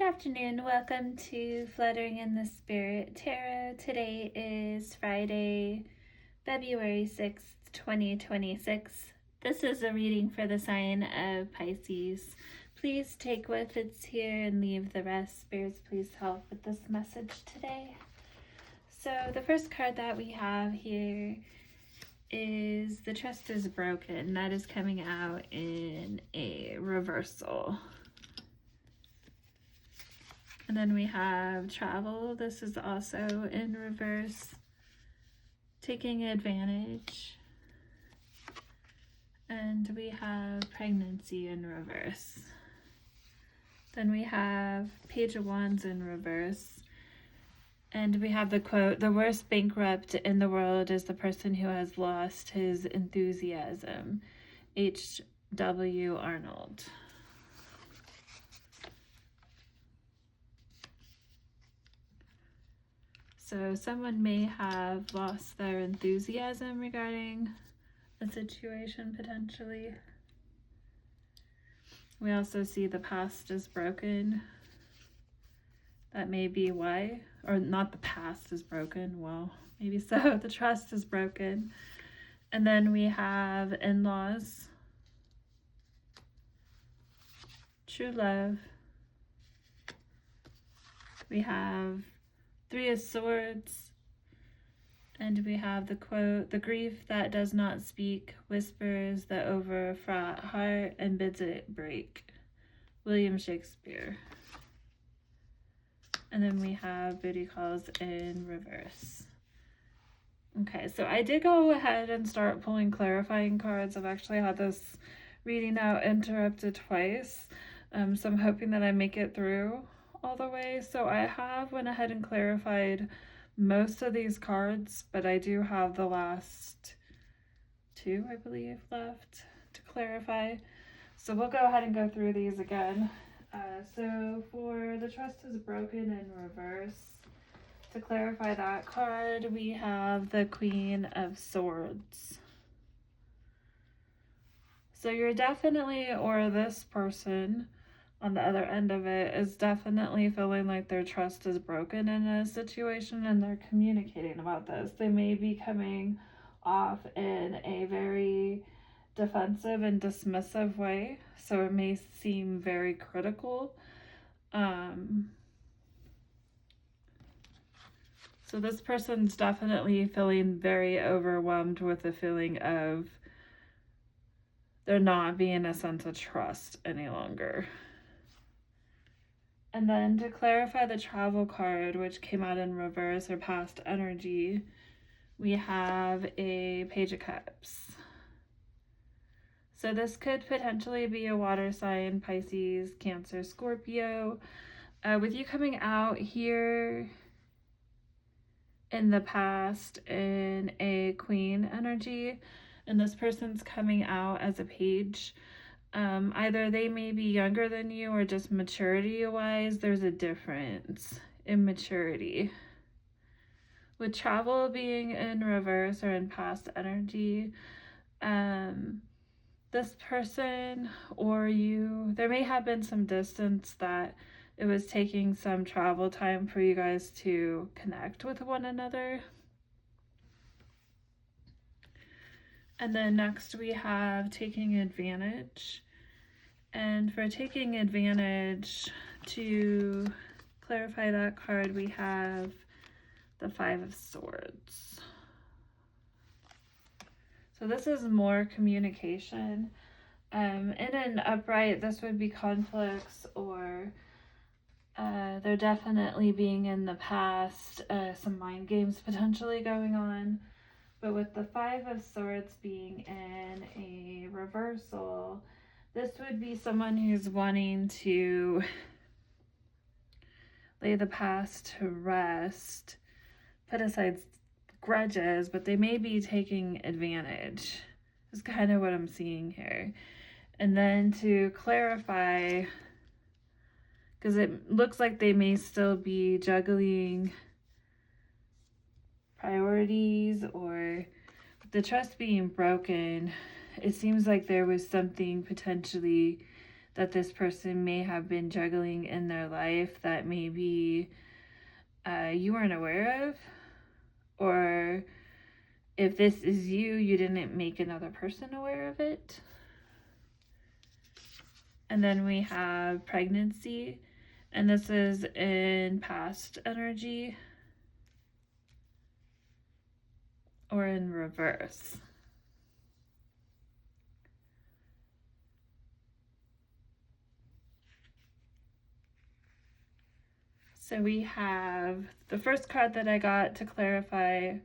Good afternoon. Welcome to Fluttering in the Spirit Tarot. Today is Friday, February 6th, 2026. This is a reading for the sign of Pisces. Please take what fits here and leave the rest. Spirits, please help with this message today. So the first card that we have here is the trust is broken. That is coming out in a reversal. And then we have travel. This is also in reverse. Taking advantage. And we have pregnancy in reverse. Then we have Page of Wands in reverse. And we have the quote, "The worst bankrupt in the world is the person who has lost his enthusiasm." H.W. Arnold. So someone may have lost their enthusiasm regarding a situation potentially. We also see the past is broken. That may be why, or not the past is broken, well, maybe so, the trust is broken. And then we have in-laws, true love. We have Three of Swords, and we have the quote, "The grief that does not speak whispers the overfraught heart and bids it break." William Shakespeare. And then we have booty calls in reverse. Okay, so I did go ahead and start pulling clarifying cards. I've actually had this reading out interrupted twice, so I'm hoping that I make it through all the way. So I have went ahead and clarified most of these cards, but I do have the last two, I believe, left to clarify. So we'll go ahead and go through these again. So for the trust is broken in reverse, to clarify that card, we have the Queen of Swords. So you're definitely, or this person on the other end of it is definitely feeling like their trust is broken in a situation, and they're communicating about this. They may be coming off in a very defensive and dismissive way, so it may seem very critical. So this person's definitely feeling very overwhelmed with the feeling of there not being a sense of trust any longer. And then to clarify the travel card, which came out in reverse or past energy, we have a Page of Cups. So this could potentially be a water sign, Pisces, Cancer, Scorpio. With you coming out here in the past in a Queen energy, and this person's coming out as a Page. Either they may be younger than you, or just maturity wise there's a difference in maturity. With travel being in reverse or in past energy, this person or you, there may have been some distance, that it was taking some travel time for you guys to connect with one another. And then next we have taking advantage. And for taking advantage, to clarify that card, we have the Five of Swords. So this is more communication. In an upright, this would be conflicts, or they're definitely being in the past, some mind games potentially going on. But with the Five of Swords being in a reversal, this would be someone who's wanting to lay the past to rest, put aside grudges, but they may be taking advantage. Is kind of what I'm seeing here. And then to clarify, because it looks like they may still be juggling priorities, or the trust being broken, it seems like there was something potentially that this person may have been juggling in their life that maybe you weren't aware of, or if this is you, you didn't make another person aware of it. And then we have pregnancy, and this is in past energy or in reverse. So we have the first card that I got to clarify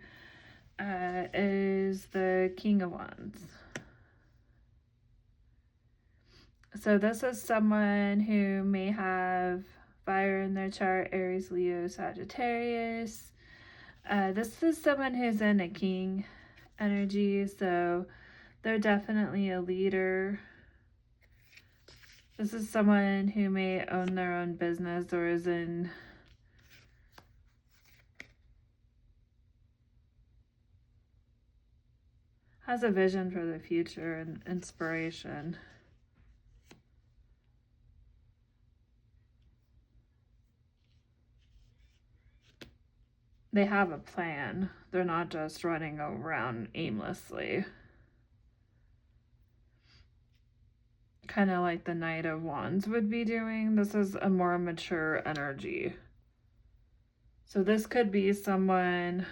is the King of Wands. So this is someone who may have fire in their chart, Aries, Leo, Sagittarius. This is someone who's in a king energy, so they're definitely a leader. This is someone who may own their own business or has a vision for the future and inspiration. They have a plan. They're not just running around aimlessly. Kind of like the Knight of Wands would be doing. This is a more mature energy. So this could be someone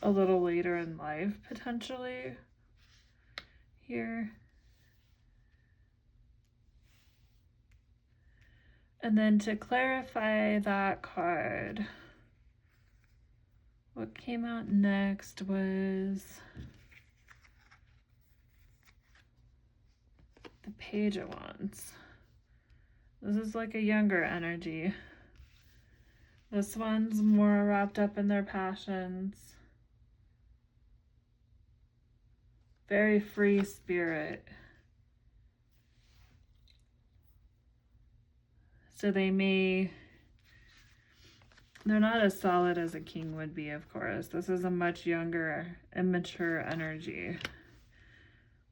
a little later in life, potentially, here. And then to clarify that card, what came out next was the Page of Wands. This is like a younger energy. This one's more wrapped up in their passions. Very free spirit. So they're not as solid as a king would be, of course. This is a much younger, immature energy.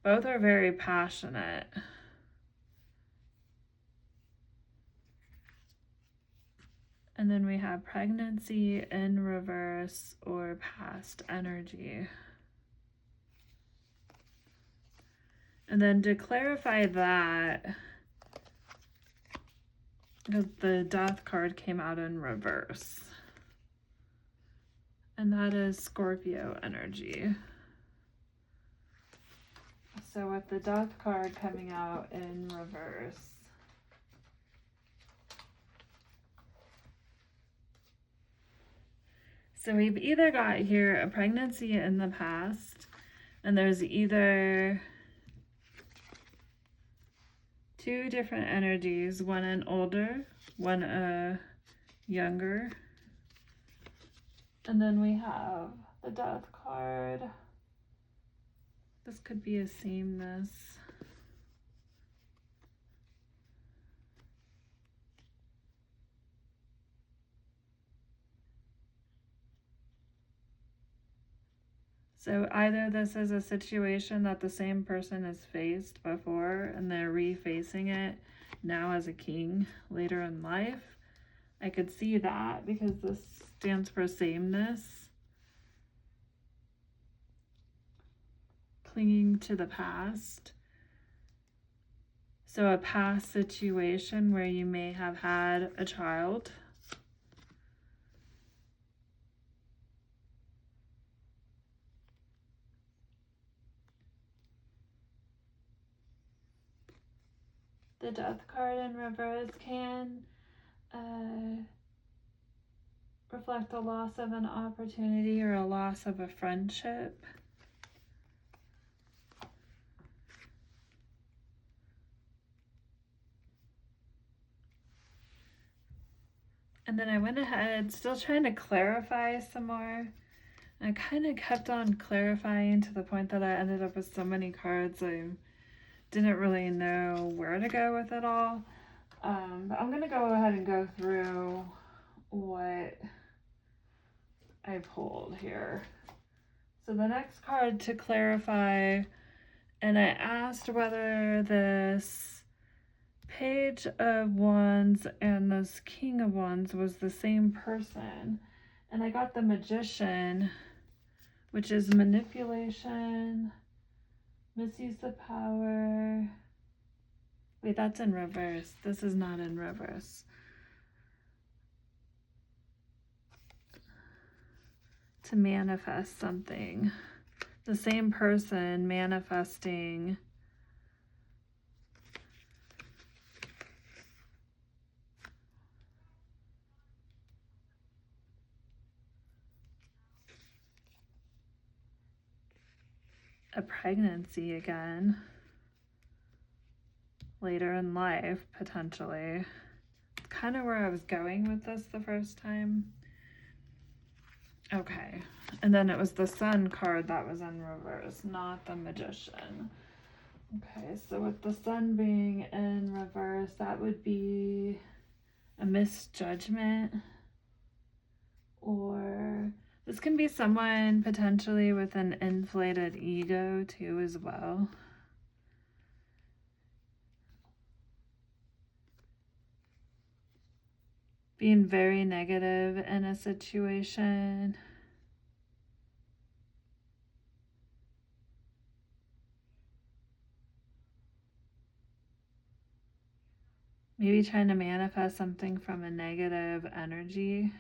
Both are very passionate. And then we have pregnancy in reverse or past energy. And then to clarify that, because the Death card came out in reverse. And that is Scorpio energy. So with the Death card coming out in reverse, so we've either got here a pregnancy in the past, and there's either two different energies, one an older, one a younger. And then we have the Death card. This could be a sameness. So either this is a situation that the same person has faced before and they're refacing it now as a king later in life. I could see that because this stands for sameness. Clinging to the past. So a past situation where you may have had a child. The Death card in reverse can reflect the loss of an opportunity or a loss of a friendship. And then I went ahead, still trying to clarify some more. I kind of kept on clarifying to the point that I ended up with so many cards I didn't really know where to go with it all. But I'm going to go ahead and go through what I pulled here. So the next card to clarify, and I asked whether this Page of Wands and this King of Wands was the same person. And I got the Magician, which is manipulation, misuse of power. Wait, that's in reverse. This is not in reverse. To manifest something. The same person manifesting a pregnancy again later in life, potentially. It's kind of where I was going with this the first time. Okay, and then it was the Sun card that was in reverse, not the Magician. Okay, so with the Sun being in reverse, that would be a misjudgment, or this can be someone potentially with an inflated ego too as well. Being very negative in a situation. Maybe trying to manifest something from a negative energy.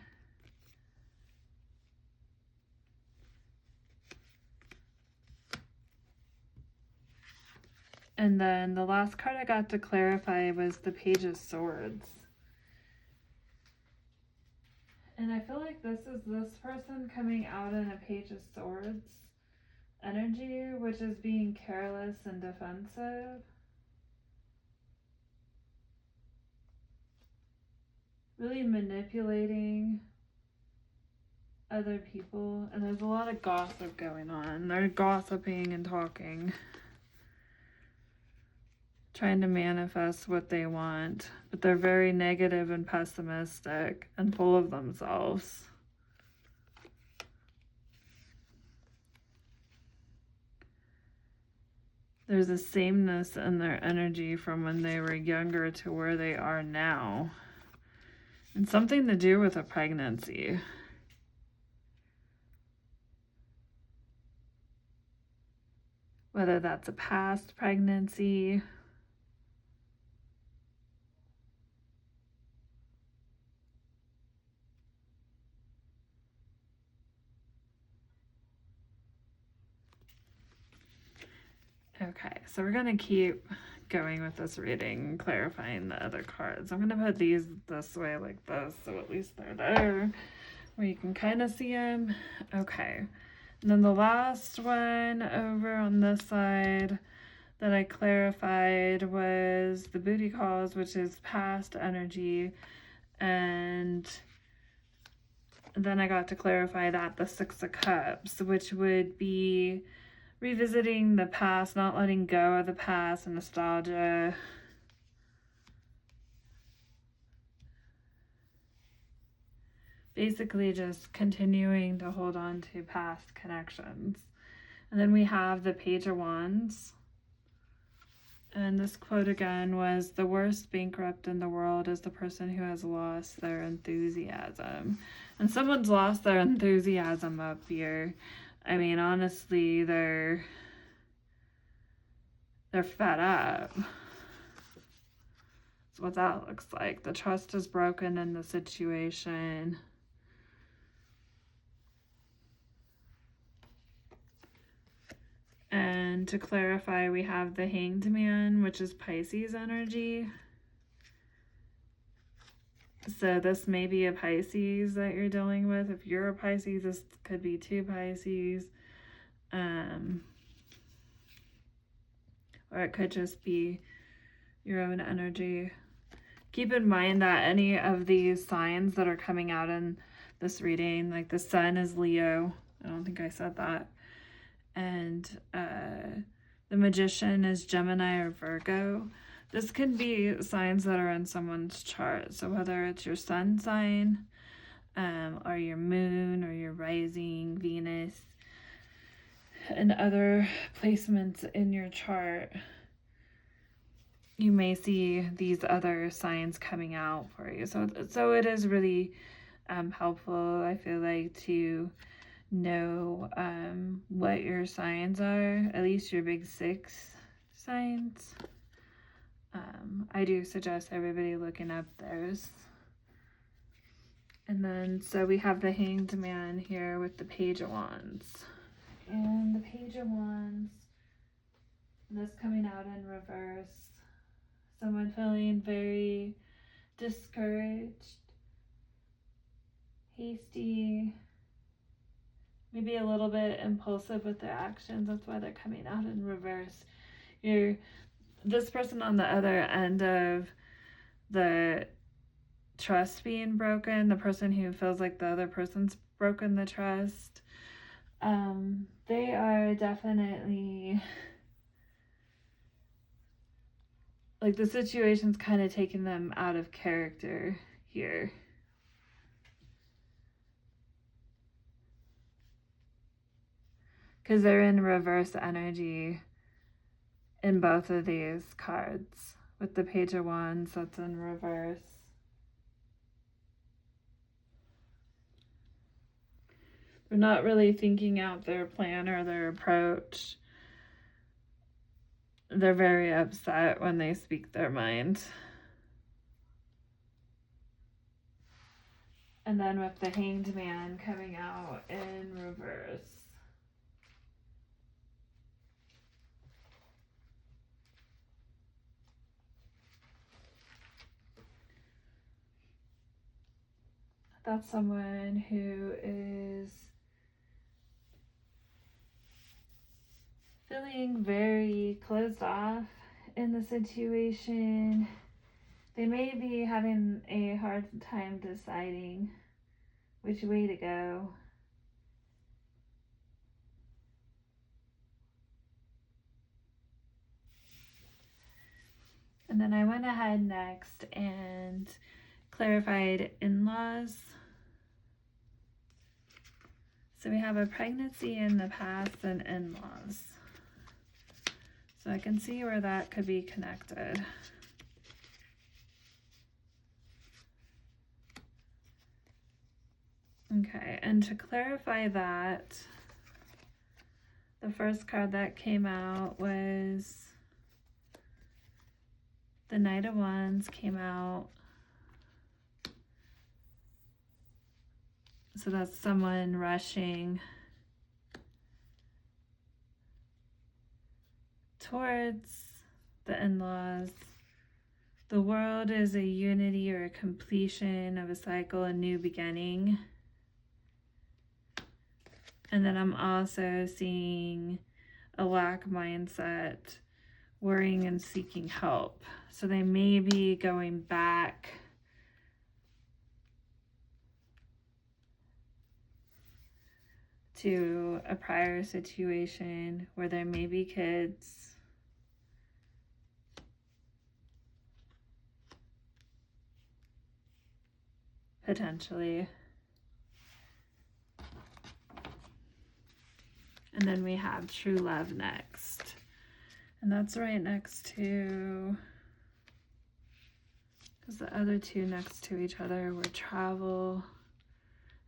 And then the last card I got to clarify was the Page of Swords. And I feel like this is this person coming out in a Page of Swords energy, which is being careless and defensive. Really manipulating other people. And there's a lot of gossip going on. They're gossiping and talking. Trying to manifest what they want, but they're very negative and pessimistic and full of themselves. There's a sameness in their energy from when they were younger to where they are now. And something to do with a pregnancy. Whether that's a past pregnancy, okay, so we're going to keep going with this reading, clarifying the other cards. I'm going to put these this way like this, so at least they're there where you can kind of see them. Okay, and then the last one over on this side that I clarified was the booty calls, which is past energy, and then I got to clarify that the Six of Cups, which would be revisiting the past, not letting go of the past, and nostalgia. Basically just continuing to hold on to past connections. And then we have the Page of Wands. And this quote again was, the worst bankrupt in the world is the person who has lost their enthusiasm. And someone's lost their enthusiasm up here. I mean, honestly, they're fed up. That's what that looks like. The trust is broken in the situation. And to clarify, we have the Hanged Man, which is Pisces energy. So this may be a Pisces that you're dealing with. If you're a Pisces, this could be two Pisces. Or it could just be your own energy. Keep in mind that any of these signs that are coming out in this reading, like the Sun is Leo. I don't think I said that. And the Magician is Gemini or Virgo. This can be signs that are in someone's chart. So whether it's your sun sign, or your moon, or your rising, Venus, and other placements in your chart, you may see these other signs coming out for you. So it is really helpful, I feel like, to know what your signs are, at least your big 6 signs. I do suggest everybody looking up those. And then, so we have the Hanged Man here with the Page of Wands. And the Page of Wands, this coming out in reverse. Someone feeling very discouraged, hasty, maybe a little bit impulsive with their actions. That's why they're coming out in reverse. This person on the other end of the trust being broken, the person who feels like the other person's broken the trust, they are definitely, like, the situation's kind of taking them out of character here. Because they're in reverse energy in both of these cards. With the Page of Wands, that's in reverse. They're not really thinking out their plan or their approach. They're very upset when they speak their mind. And then with the Hanged Man coming out in reverse. That's someone who is feeling very closed off in the situation. They may be having a hard time deciding which way to go. And then I went ahead next and clarified in-laws. So we have a pregnancy in the past and in-laws. So I can see where that could be connected. Okay, and to clarify that, the first card that came out was the Knight of Wands came out. So that's someone rushing towards the in-laws. The World is a unity or a completion of a cycle, a new beginning. And then I'm also seeing a lack mindset, worrying and seeking help. So they may be going back to a prior situation where there may be kids. Potentially. And then we have true love next. And that's right next to, because the other two next to each other were travel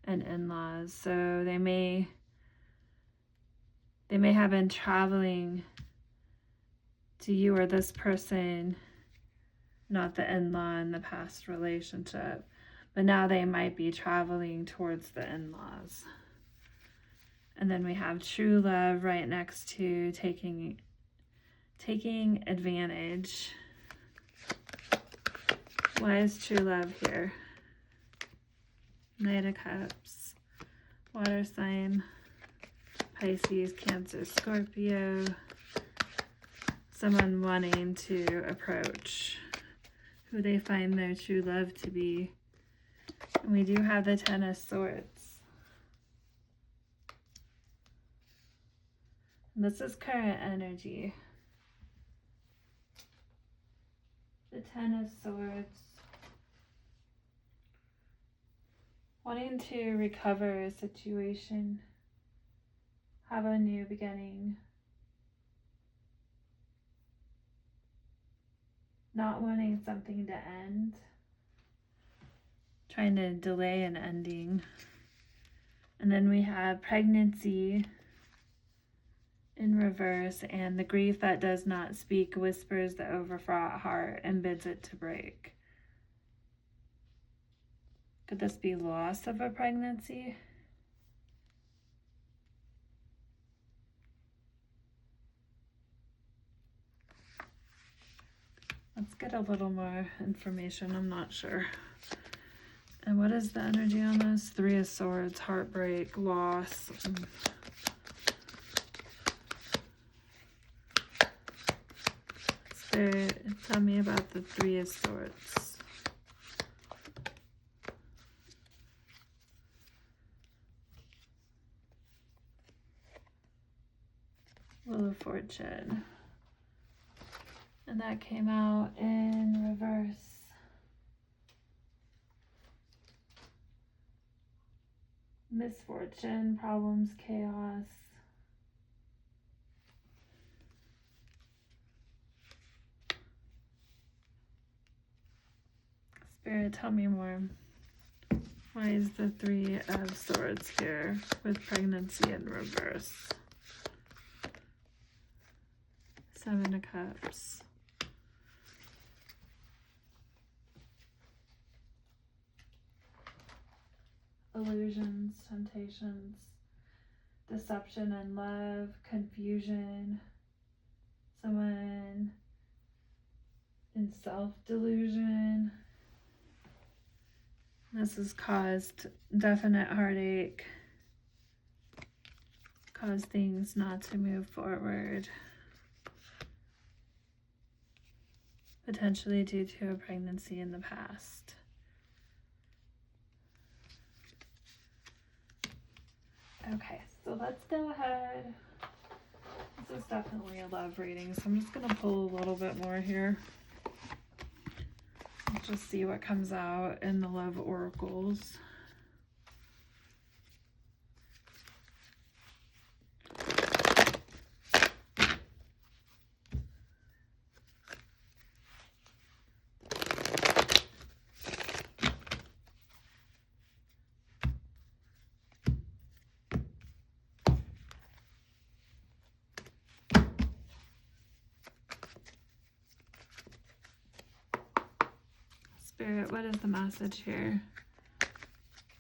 and in-laws. So they may have been traveling to you or this person, not the in-law in the past relationship, but now they might be traveling towards the in-laws. And then we have true love right next to taking advantage. Why is true love here? Knight of Cups, water sign, Pisces, Cancer, Scorpio. Someone wanting to approach who they find their true love to be. And we do have the Ten of Swords. This is current energy. The Ten of Swords. Wanting to recover a situation. Have a new beginning. not wanting something to end, trying to delay an ending. And then we have pregnancy in reverse, and the grief that does not speak whispers the overfraught heart and bids it to break. Could this be loss of a pregnancy? Let's get a little more information. I'm not sure. And what is the energy on this? 3 of Swords, heartbreak, loss. Spirit, tell me about the 3 of Swords. Wheel of Fortune. And that came out in reverse. Misfortune, problems, chaos. Spirit, tell me more. Why is the 3 of Swords here with pregnancy in reverse? 7 of Cups. Illusions, temptations, deception and love, confusion, someone in self-delusion. This has caused definite heartache, caused things not to move forward, potentially due to a pregnancy in the past. Okay, so let's go ahead. This is definitely a love reading, so I'm just going to pull a little bit more here. Let's just see what comes out in the love oracles. Spirit, what is the message here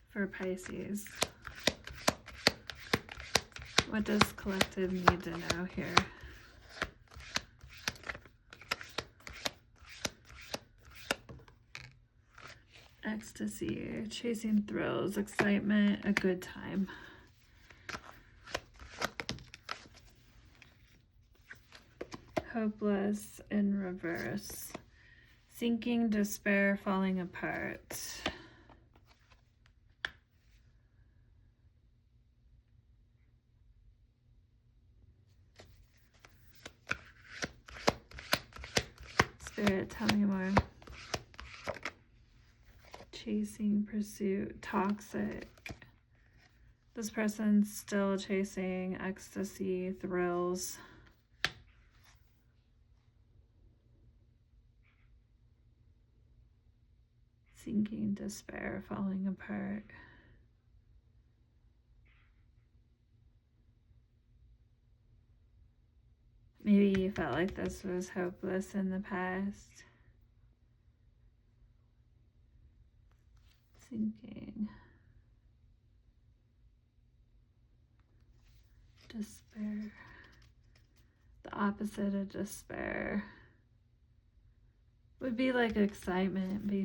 for Pisces? What does collective need to know here? Ecstasy, chasing thrills, excitement, a good time. Hopeless in reverse. Sinking, despair, falling apart. Spirit, tell me more. Chasing, pursuit, toxic. This person's still chasing ecstasy, thrills. Sinking, despair, falling apart. Maybe you felt like this was hopeless in the past. Sinking. Despair. The opposite of despair would be like excitement, basically.